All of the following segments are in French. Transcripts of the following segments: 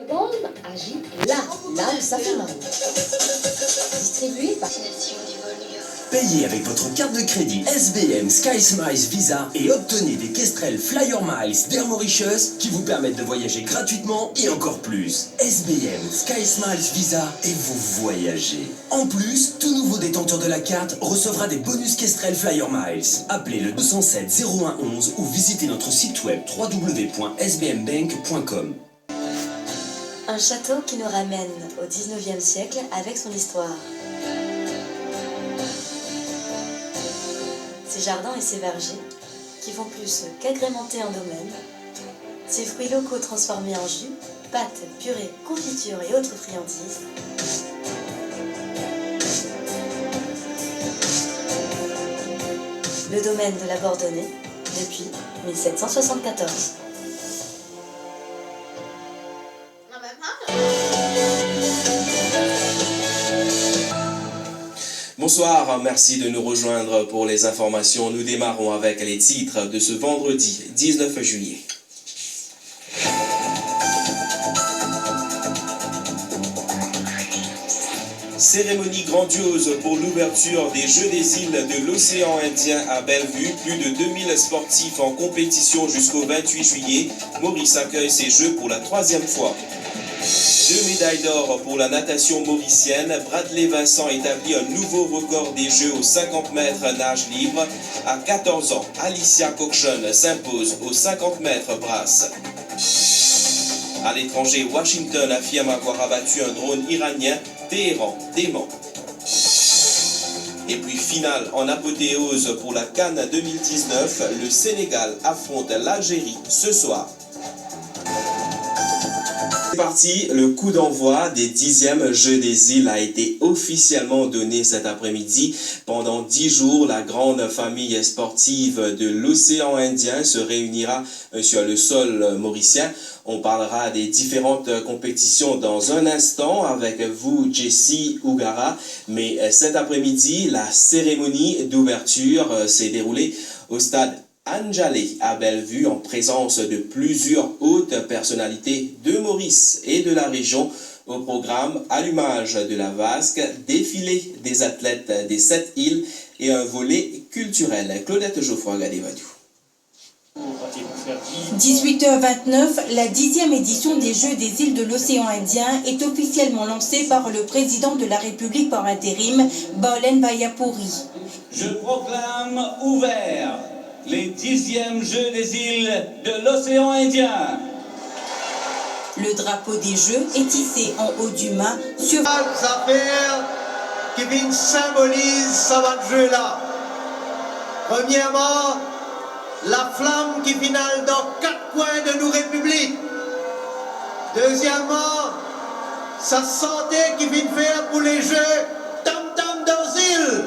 Ball agit là où ça fait mal. Distribué par... Payez avec votre carte de crédit SBM Sky Smiles Visa et obtenez des Kestrel Flyer Miles d'Air Mauritius qui vous permettent de voyager gratuitement et encore plus. SBM Sky Smiles Visa et vous voyagez. En plus, tout nouveau détenteur de la carte recevra des bonus Kestrel Flyer Miles. Appelez le 207 0111 ou visitez notre site web www.sbmbank.com. Un château qui nous ramène au 19e siècle avec son histoire. Ses jardins et ses vergers, qui font plus qu'agrémenter un domaine. Ses fruits locaux transformés en jus, pâtes, purées, confitures et autres friandises. Le domaine de la Bordonnais, depuis 1774. Bonsoir, merci de nous rejoindre pour les informations. Nous démarrons avec les titres de ce vendredi 19 juillet. Cérémonie grandiose pour l'ouverture des Jeux des îles de l'océan Indien à Bellevue. Plus de 2000 sportifs en compétition jusqu'au 28 juillet. Maurice accueille ces Jeux pour la 3e fois. 2 médailles d'or pour la natation mauricienne. Bradley Vincent établit un nouveau record des Jeux aux 50 mètres nage libre. À 14 ans, Alicia Cockshon s'impose aux 50 mètres brasse. À l'étranger, Washington affirme avoir abattu un drone iranien. Téhéran dément. Et puis finale en apothéose pour la CAN 2019. Le Sénégal affronte l'Algérie ce soir. C'est parti, le coup d'envoi des 10e Jeux des îles a été officiellement donné cet après-midi. Pendant 10 jours, la grande famille sportive de l'océan Indien se réunira sur le sol mauricien. On parlera des différentes compétitions dans un instant avec vous, Jessie Ougara. Mais cet après-midi, la cérémonie d'ouverture s'est déroulée au stade Anjalé à Bellevue en présence de plusieurs hautes personnalités de Maurice et de la région. Au programme, allumage de la vasque, défilé des athlètes des 7 îles et un volet culturel. Claudette Geoffroy Gadevadou. 18h29, la 10e édition des Jeux des îles de l'océan Indien est officiellement lancée par le président de la République par intérim, Baolen Bayapuri. Je proclame ouvert les 10e Jeux des îles de l'océan Indien. Le drapeau des Jeux est hissé en haut du mât sur... affaires qui symbolisent ce jeu-là. Premièrement, la flamme qui finale dans 4 coins de nos républiques. Deuxièmement, sa santé qui vient faire pour les Jeux tam-tam dans îles.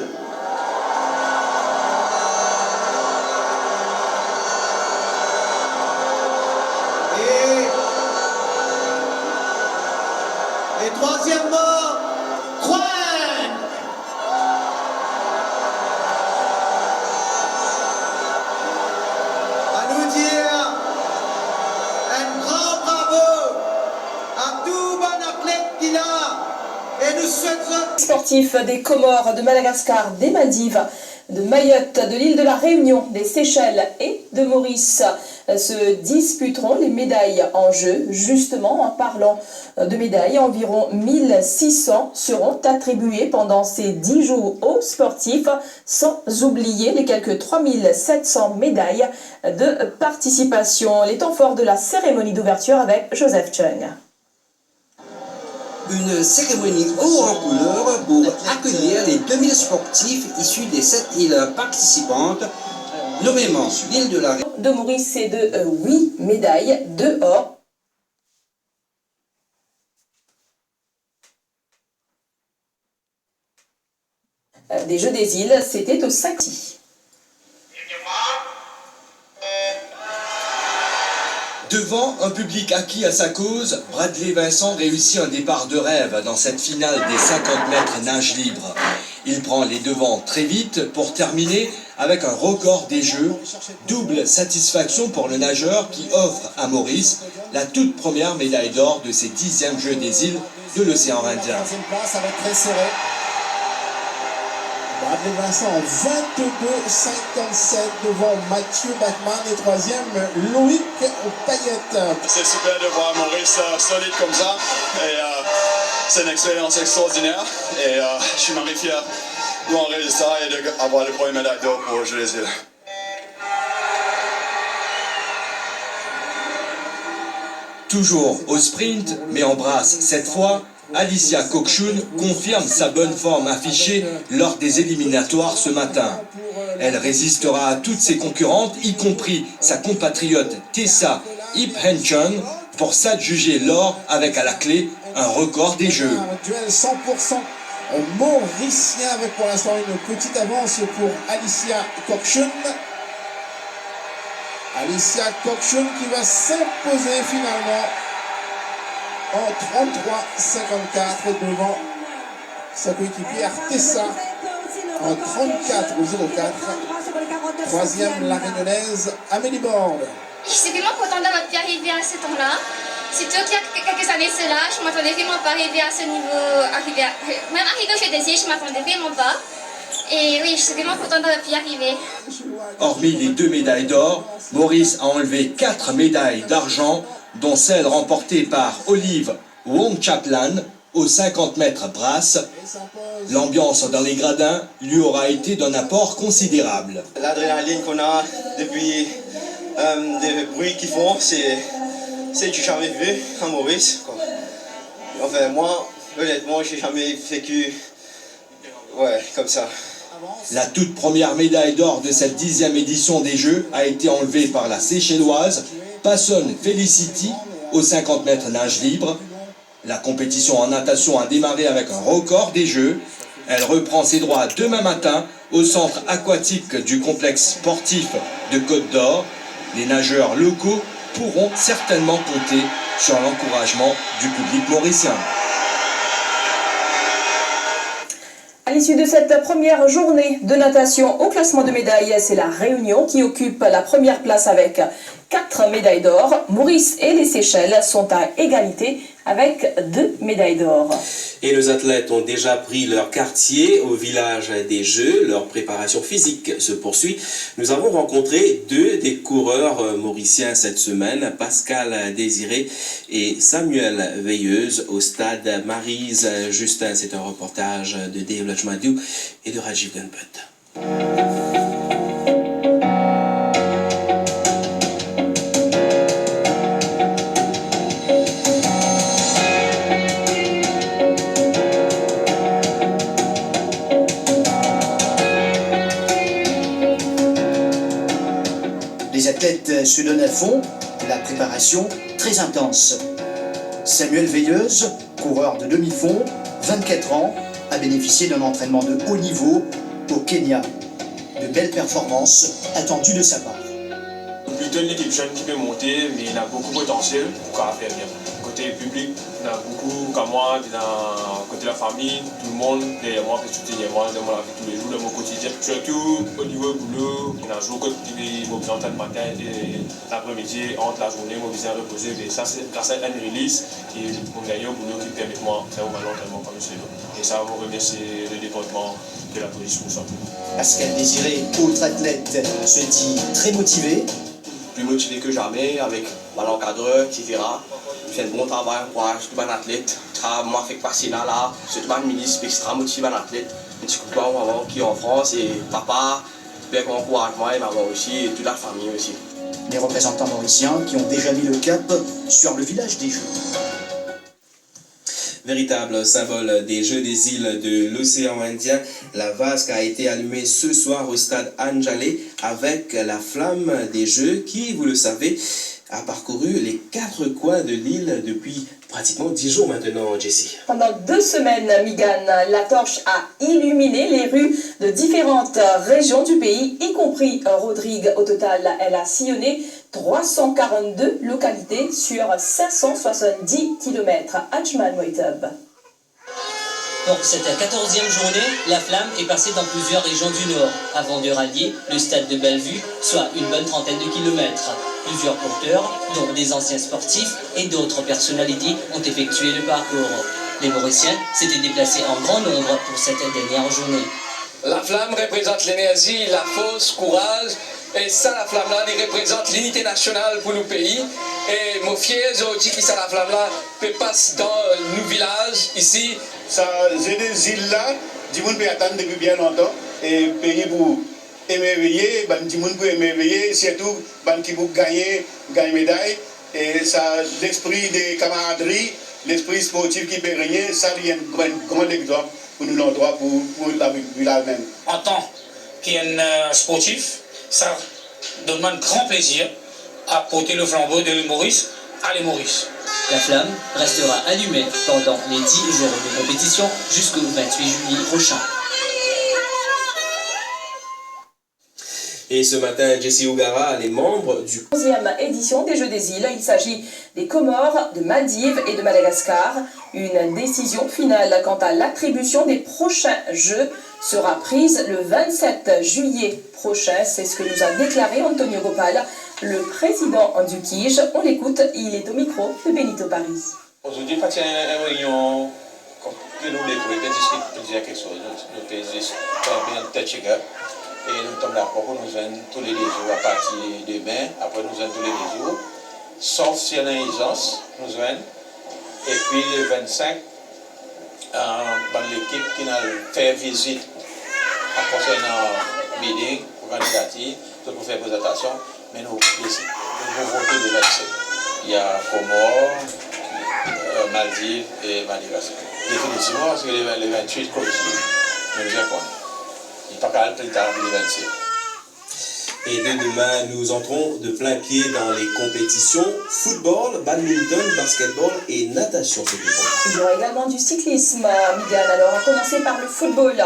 Et troisièmement, sportifs des Comores, de Madagascar, des Maldives, de Mayotte, de l'île de la Réunion, des Seychelles et de Maurice se disputeront les médailles en jeu. Justement, en parlant de médailles, environ 1600 seront attribuées pendant ces 10 jours aux sportifs, sans oublier les quelques 3700 médailles de participation. Les temps forts de la cérémonie d'ouverture avec Joseph Chung. Une cérémonie haut en couleur pour accueillir les 2000 sportifs issus des 7 îles participantes, nommément l'île de la Réunion. De Maurice et de 8 médailles de or. Des Jeux des îles, c'était au 5. Devant un public acquis à sa cause, Bradley Vincent réussit un départ de rêve dans cette finale des 50 mètres nage libre. Il prend les devants très vite pour terminer avec un record des Jeux. Double satisfaction pour le nageur qui offre à Maurice la toute première médaille d'or de ces 10e Jeux des îles de l'océan Indien. La troisième place, ça va être très serré. Bradley Vincent en 22,57 devant Mathieu Bachmann et troisième Loïc Payette. C'est super de voir Maurice solide comme ça et c'est une expérience extraordinaire et je suis très fier de mon résultat et d'avoir le premier médaille d'or pour les Jeux des îles. Toujours au sprint, mais en brasse cette fois, Alicia Kokchun confirme sa bonne forme affichée lors des éliminatoires ce matin. Elle résistera à toutes ses concurrentes, y compris sa compatriote Tessa Ip-Henchung, pour s'adjuger l'or avec à la clé un record des Jeux. Un duel 100% mauricien avec pour l'instant une petite avance pour Alicia Kokchun. Alicia Kokchun qui va s'imposer finalement en 33,54 devant sa coéquipière Tessa en 34,04. Troisième, la réunionnaise Amélie Borde. Je suis vraiment contente d'avoir pu arriver à ce temps-là. Surtout qu'il y a quelques années cela, je ne m'attendais vraiment pas arriver à ce niveau. Même arriver au Jeux des îles, je ne m'attendais vraiment pas. Et oui, je suis vraiment contente d'avoir pu y arriver. Hormis les 2 médailles d'or, Maurice a enlevé 4 médailles d'argent, dont celle remportée par Olive Wong-Chaplan aux 50 mètres brasse. L'ambiance dans les gradins lui aura été d'un apport considérable. L'adrénaline qu'on a depuis des bruits qu'ils font, c'est du jamais vu à Maurice, quoi. Enfin, moi, honnêtement, j'ai jamais vécu comme ça. La toute première médaille d'or de cette 10e édition des Jeux a été enlevée par la Seychelloise Passon Felicity aux 50 mètres nage libre. La compétition en natation a démarré avec un record des Jeux. Elle reprend ses droits demain matin au centre aquatique du complexe sportif de Côte d'Or. Les nageurs locaux pourront certainement compter sur l'encouragement du public mauricien. À l'issue de cette première journée de natation au classement de médailles, c'est la Réunion qui occupe la première place avec 4 médailles d'or. Maurice et les Seychelles sont à égalité avec 2 médailles d'or. Et nos athlètes ont déjà pris leur quartier au village des Jeux. Leur préparation physique se poursuit. Nous avons rencontré 2 des coureurs mauriciens cette semaine, Pascal Désiré et Samuel Veilleuse au stade Maryse Justin. C'est un reportage de Dave Lachmadou et de Rajiv Gunput. Les athlètes se donnent à fond, la préparation très intense. Samuel Veilleuse, coureur de demi-fond, 24 ans, a bénéficié d'un entraînement de haut niveau au Kenya. De belles performances attendues de sa part. Plutôt une équipe jeune qui peut monter, mais il a beaucoup de potentiel pour faire bien. Côté public, il a beaucoup comme moi, côté de la famille, tout le monde derrière moi, peut soutenir moi dans ma vie tous les jours, dans mon quotidien. Surtout au niveau du boulot, il y a un jour que je me présente le matin et l'après-midi, entre la journée, je me viens reposer. Et ça, c'est grâce à une release et mon gagné au boulot qui permet de moi de faire un entraînement comme celui-là. Et ça, je remercie le département de la police pour ça. Pascal Désiré, autre athlète, se dit très motivé. Plus motivé que jamais, avec l'encadreur, etc. Je fais un bon travail pour être un athlète. Moi, je fais passer là, c'est un ministre extra motivé, un athlète. Un petit coup de maman qui est en France et papa, avec mon encouragement et maman aussi, et toute la famille aussi. Les représentants mauriciens qui ont déjà mis le cap sur le village des Jeux. Véritable symbole des Jeux des îles de l'océan Indien, la vasque a été allumée ce soir au stade Anjalé avec la flamme des Jeux qui, vous le savez, a parcouru les 4 coins de l'île depuis pratiquement 10 jours maintenant, Jessie. Pendant 2 semaines, Migan, la torche a illuminé les rues de différentes régions du pays, y compris Rodrigue. Au total, elle a sillonné 342 localités sur 570 km. Ajmal Moitab. Pour cette 14e journée, la flamme est passée dans plusieurs régions du Nord, avant de rallier le stade de Bellevue, soit une bonne trentaine de kilomètres. Plusieurs porteurs, dont des anciens sportifs et d'autres personnalités, ont effectué le parcours. Les Mauriciens s'étaient déplacés en grand nombre pour cette dernière journée. La flamme représente l'énergie, la force, courage. Et ça, la flamme-là, elle représente l'unité nationale pour nos pays. Et mon fier, aujourd'hui, qui ça, la flamme-là, peut passer dans nos villages, ici. Ça, j'ai des îles-là, du monde peut attendre depuis bien longtemps. Et pays pour émerveiller, du monde pour émerveiller, surtout, qui pour gagner médaille. Et ça, l'esprit de camaraderie, l'esprit sportif qui peut régner, ça, il y a un grand exemple pour nous l'endroit, pour la village même. En tant qu'un sportif, ça donne un grand plaisir à porter le flambeau de l'île Maurice à l'île Maurice. La flamme restera allumée pendant les 10 jours de compétition jusqu'au 28 juillet prochain. Et ce matin, Jesse Ougara, les membres du 11e édition des Jeux des îles. Il s'agit des Comores, de Maldives et de Madagascar. Une décision finale quant à l'attribution des prochains Jeux sera prise le 27 juillet prochain. C'est ce que nous a déclaré Antonio Gopal, le président du KIJ. On l'écoute, il est au micro de Benito Paris. Aujourd'hui, il y a une réunion que nous devons discuter quelque chose. Nous devons bien et nous sommes d'accord pour nous joindre tous les jours à partir de demain. Après, nous joindre tous les jours. Sauf s'il y a une urgence, nous joindre. Et puis le 25, l'équipe qui a fait visite à concernant meeting pour candidature, pour faire présentation, mais nous votons le 27. Il y a Comores, Maldives et Madagascar. Définitivement, parce que les 28 continue. Nous le connaissons. Il n'y a pas plus tard pour les 27. Et dès demain, nous entrons de plein pied dans les compétitions football, badminton, basketball et natation. Il y aura également du cyclisme, Miguel. Alors, à commencer par le football.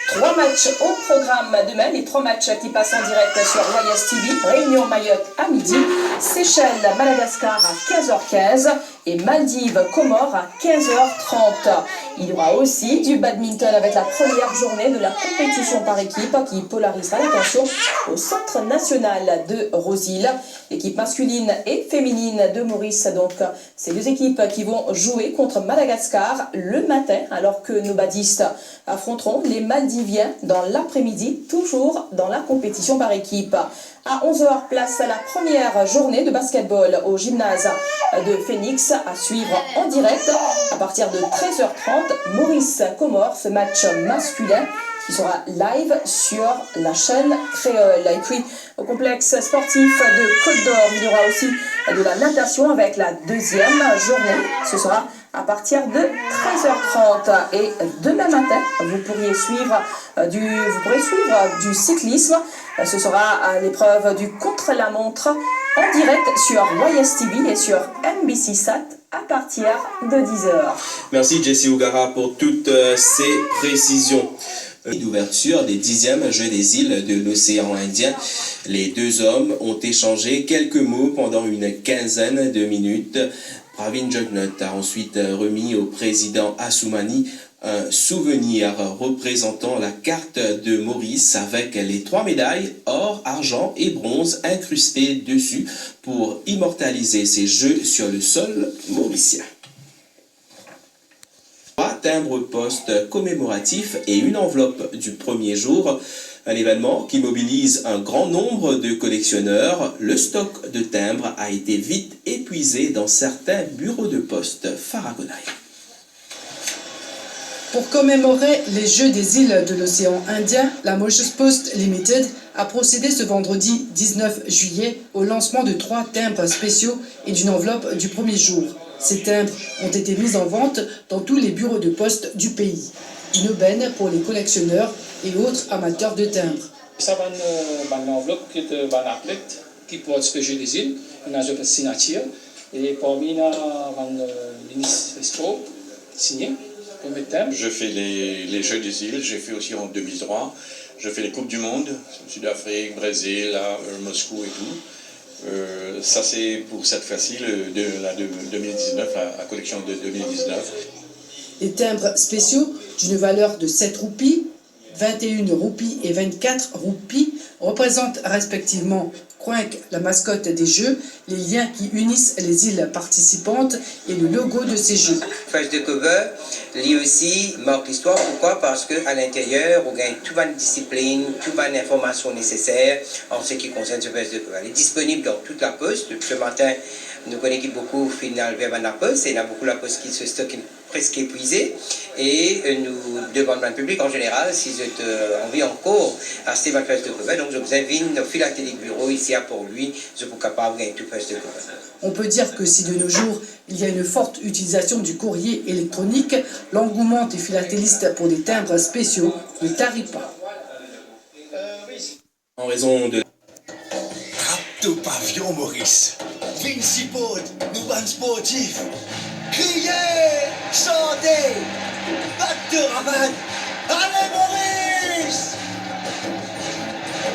3 matchs au programme demain, les 3 matchs qui passent en direct sur YS TV. Réunion Mayotte à midi, Seychelles, Madagascar à 15h15 et Maldives, Comores à 15h30. Il y aura aussi du badminton avec la première journée de la compétition par équipe qui polarisera l'attention au Centre national de Rosil. L'équipe masculine et féminine de Maurice, donc ces deux équipes qui vont jouer contre Madagascar le matin, alors que nos badistes affronteront les Maldiviens dans l'après-midi, toujours dans la compétition par équipe. À 11h, place à la première journée de basketball au gymnase de Phoenix à suivre en direct à partir de 13h30. Maurice-Comores, ce match masculin qui sera live sur la chaîne Créole. Et puis au complexe sportif de Côte d'Or, il y aura aussi de la natation avec la deuxième journée. Ce sera à partir de 13h30. Et demain matin, vous pourrez suivre du cyclisme. Ce sera à l'épreuve du contre-la-montre en direct sur YS TV et sur NBC Sat à partir de 10h. Merci Jesse Ougara pour toutes ces précisions. D'ouverture des 10e Jeux des îles de l'océan Indien. Les deux hommes ont échangé quelques mots pendant une quinzaine de minutes. Pravin Jugnauth a ensuite remis au président Assoumani un souvenir représentant la carte de Maurice avec les 3 médailles, or, argent et bronze incrustées dessus pour immortaliser ces Jeux sur le sol mauricien. 3 timbres-poste commémoratifs et une enveloppe du premier jour. Un événement qui mobilise un grand nombre de collectionneurs. Le stock de timbres a été vite épuisé dans certains bureaux de poste pharagonailles. Pour commémorer les Jeux des îles de l'océan Indien, la Mauritius Post Limited a procédé ce vendredi 19 juillet au lancement de 3 timbres spéciaux et d'une enveloppe du premier jour. Ces timbres ont été mis en vente dans tous les bureaux de poste du pays. Une aubaine pour les collectionneurs et autres amateurs de timbres. Ça va une enveloppe qui est un athlète qui porte ce Jeu des îles, une enveloppe signature. Et parmi les signé. Je fais les Jeux des îles, j'ai fait aussi en 2003. Je fais les Coupes du Monde, Sud-Afrique, Brésil, Moscou et tout. Ça c'est pour cette fois-ci, la collection de 2019. Les timbres spéciaux d'une valeur de 7 roupies, 21 roupies et 24 roupies représentent respectivement Croinc, la mascotte des Jeux, les liens qui unissent les îles participantes et le logo de ces Jeux. Fest de cover, lui aussi marque l'histoire. Pourquoi? Parce qu'à l'intérieur, on gagne toute une discipline, toute une information nécessaire en ce qui concerne ce Fest de cover. Il est disponible dans toute la poste. Ce matin, nous connaissons beaucoup final vers la poste et il y a beaucoup la poste qui se stocke presque épuisée. Et nous demandons au public en général si vous avez envie encore à ce Fest de cover. Donc je vous invite au philatélique bureau ici pour lui, je suis capable de gagner tout Fest de cover. On peut dire que si de nos jours, il y a une forte utilisation du courrier électronique, l'engouement des philatélistes pour des timbres spéciaux ne tarit pas. En raison de... Rapto pavillon Maurice. Vinci Pod, nous ban sportifs. Criez, chantez, battez rabat. Allez Maurice!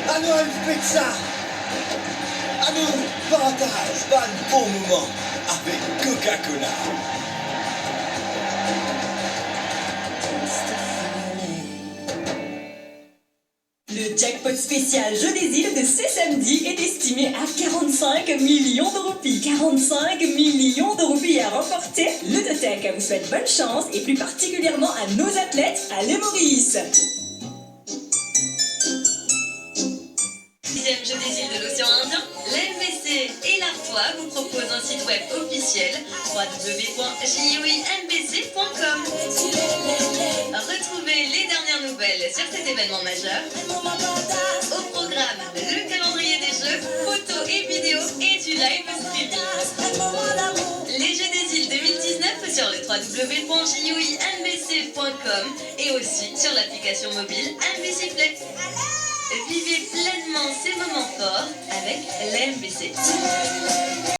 Allons un pizza. À nous, partage un bon moment avec Coca-Cola. Le jackpot spécial Jeux des îles de ce samedi est estimé à 45 millions de roupies. 45 millions de roupies à remporter. Ludotech vous souhaite bonne chance et plus particulièrement à nos athlètes à l'île Maurice. 10e Jeux des îles de l'océan Indien, l'NBC et la FOA vous proposent un site web officiel www.joinbc.com. Retrouvez les dernières nouvelles sur cet événement majeur. Au programme, le calendrier des jeux, photos et vidéos et du live streaming. Les Jeux des îles 2019 sur le www.joinbc.com et aussi sur l'application mobile NBC Play. Vivez pleinement ces moments forts avec l'NBC.